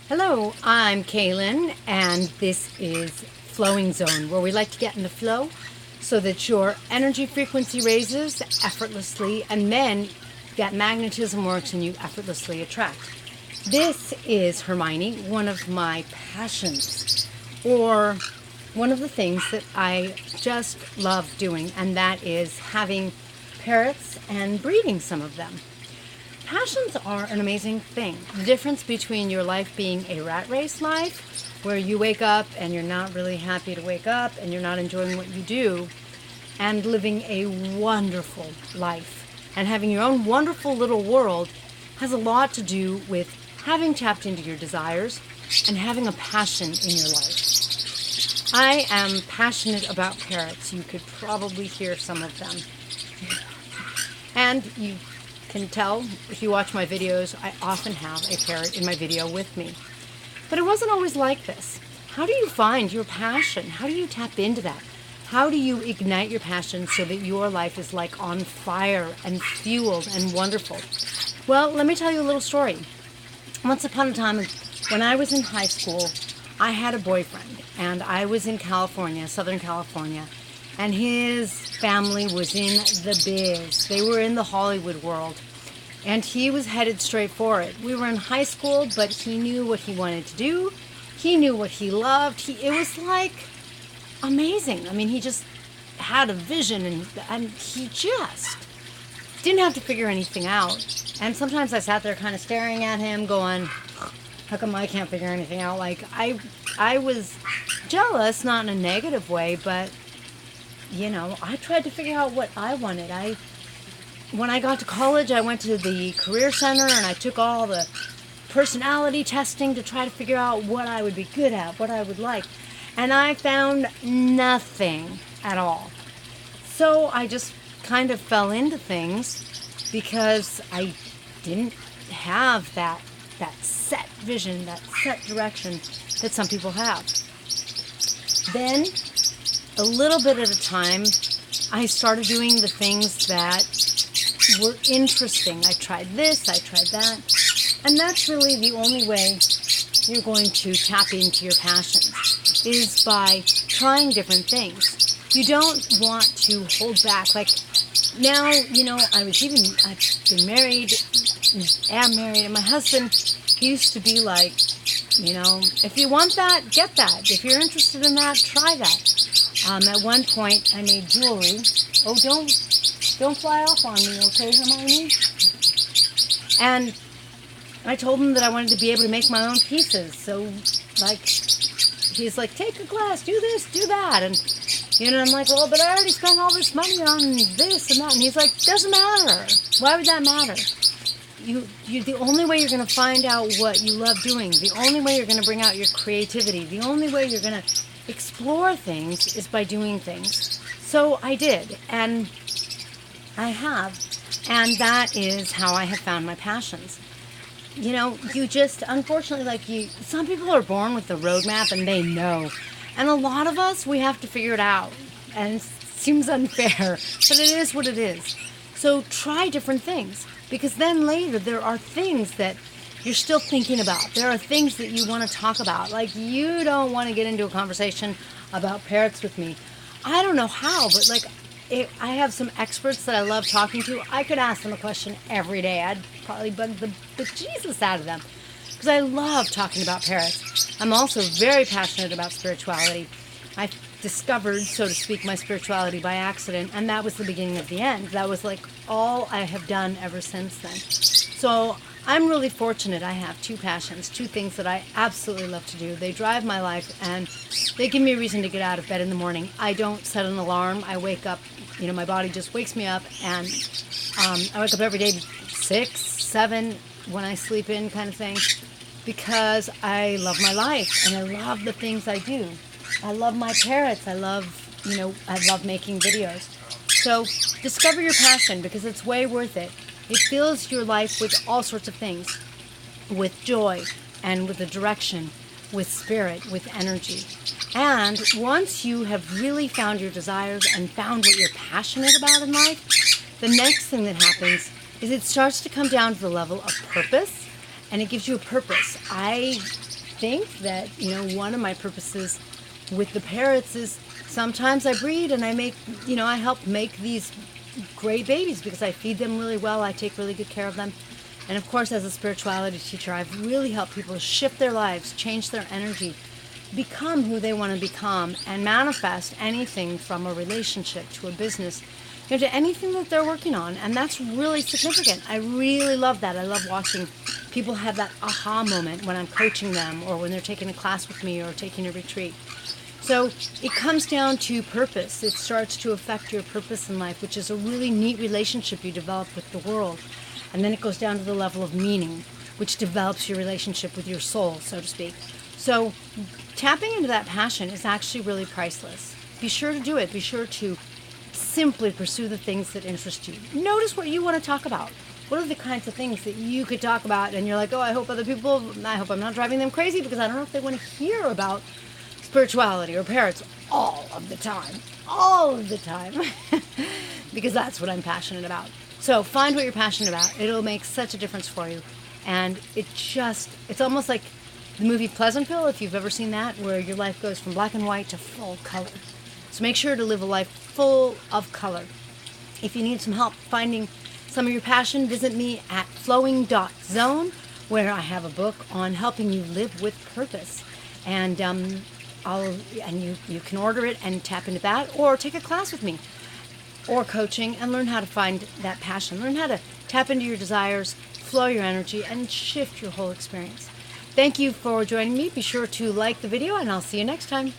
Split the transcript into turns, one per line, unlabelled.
Hello, I'm Kaylin, and this is Flowing.Zone, where we like to get in the flow so that your energy frequency raises effortlessly, and then that magnetism works and you effortlessly attract. This is Hermione, one of my passions, or one of the things that I just love doing, and that is having parrots and breeding some of them. Passions are an amazing thing. The difference between your life being a rat race life, where you wake up and you're not really happy to wake up and you're not enjoying what you do, and living a wonderful life and having your own wonderful little world, has a lot to do with having tapped into your desires and having a passion in your life. I am passionate about parrots. You could probably hear some of them. And you can tell if you watch my videos, I often have a parrot in my video with me. But it wasn't always like this. How do you find your passion? How do you tap into that? How do you ignite your passion so that your life is like on fire and fueled and wonderful? Well, let me tell you a little story. Once upon a time, when I was in high school, I had a boyfriend, and I was in California, Southern California, and his family was in the biz. They were in the Hollywood world, and he was headed straight for it. We were in high school, but he knew what he wanted to do. He knew what he loved. It was like amazing. I mean, he just had a vision, and he just didn't have to figure anything out. And sometimes I sat there kind of staring at him going, how come I can't figure anything out? Like, I was jealous, not in a negative way, but I tried to figure out what I wanted. When I got to college, I went to the career center and I took all the personality testing to try to figure out what I would be good at, what I would like. And I found nothing at all. So I just kind of fell into things because I didn't have that set vision, that set direction that some people have. Then, a little bit at a time, I started doing the things that were interesting. I tried this, I tried that, and that's really the only way you're going to tap into your passions, is by trying different things. You don't want to hold back. Like now, I've been married, am married, and my husband, he used to be like, if you want that, get that. If you're interested in that, try that. At one point, I made jewelry. Oh, don't fly off on me, okay, Hermione? And I told him that I wanted to be able to make my own pieces. So, he's like, take a class, do this, do that. And, I'm like, well, but I already spent all this money on this and that. And he's like, doesn't matter. Why would that matter? The only way you're going to find out what you love doing, the only way you're going to bring out your creativity, the only way you're going to explore things is by doing things. So I did, and I have, and that is how I have found my passions. You just, unfortunately, some people are born with the roadmap and they know, and a lot of us, we have to figure it out, and it seems unfair, but it is what it is. So try different things, because then later there are things that you're still thinking about. There are things that you want to talk about. Like, you don't want to get into a conversation about parrots with me. I don't know how, but I have some experts that I love talking to. I could ask them a question every day. I'd probably bug the Jesus out of them because I love talking about parrots. I'm also very passionate about spirituality. I discovered, so to speak, my spirituality by accident, and that was the beginning of the end. That was all I have done ever since then. So I'm really fortunate. I have two passions, two things that I absolutely love to do. They drive my life, and they give me a reason to get out of bed in the morning. I don't set an alarm. I wake up, my body just wakes me up, and I wake up every day 6, 7 when I sleep in kind of thing, because I love my life, and I love the things I do. I love my parrots. I love making videos. So discover your passion, because it's way worth it. It fills your life with all sorts of things, with joy and with a direction, with spirit, with energy. And once you have really found your desires and found what you're passionate about in life, the next thing that happens is it starts to come down to the level of purpose, and it gives you a purpose. I think that, one of my purposes with the parrots is sometimes I breed and I make, I help make these great babies because I feed them really well. I take really good care of them. And of course, as a spirituality teacher, I've really helped people shift their lives, change their energy, become who they want to become, and manifest anything from a relationship to a business, to anything that they're working on. And that's really significant. I really love that. I love watching people have that aha moment when I'm coaching them or when they're taking a class with me or taking a retreat. So it comes down to purpose. It starts to affect your purpose in life, which is a really neat relationship you develop with the world. And then it goes down to the level of meaning, which develops your relationship with your soul, so to speak. So tapping into that passion is actually really priceless. Be sure to do it. Be sure to simply pursue the things that interest you. Notice what you want to talk about. What are the kinds of things that you could talk about and you're like, oh, I hope I'm not driving them crazy, because I don't know if they want to hear about spirituality or parrots all of the time, because that's what I'm passionate about. So find what you're passionate about. It'll make such a difference for you. And it's almost like the movie Pleasantville, if you've ever seen that, where your life goes from black and white to full color. So make sure to live a life full of color. If you need some help finding some of your passion, visit me at Flowing.Zone, where I have a book on helping you live with purpose. And you can order it and tap into that, or take a class with me, or coaching, and learn how to find that passion. Learn how to tap into your desires, flow your energy, and shift your whole experience. Thank you for joining me. Be sure to like the video, and I'll see you next time.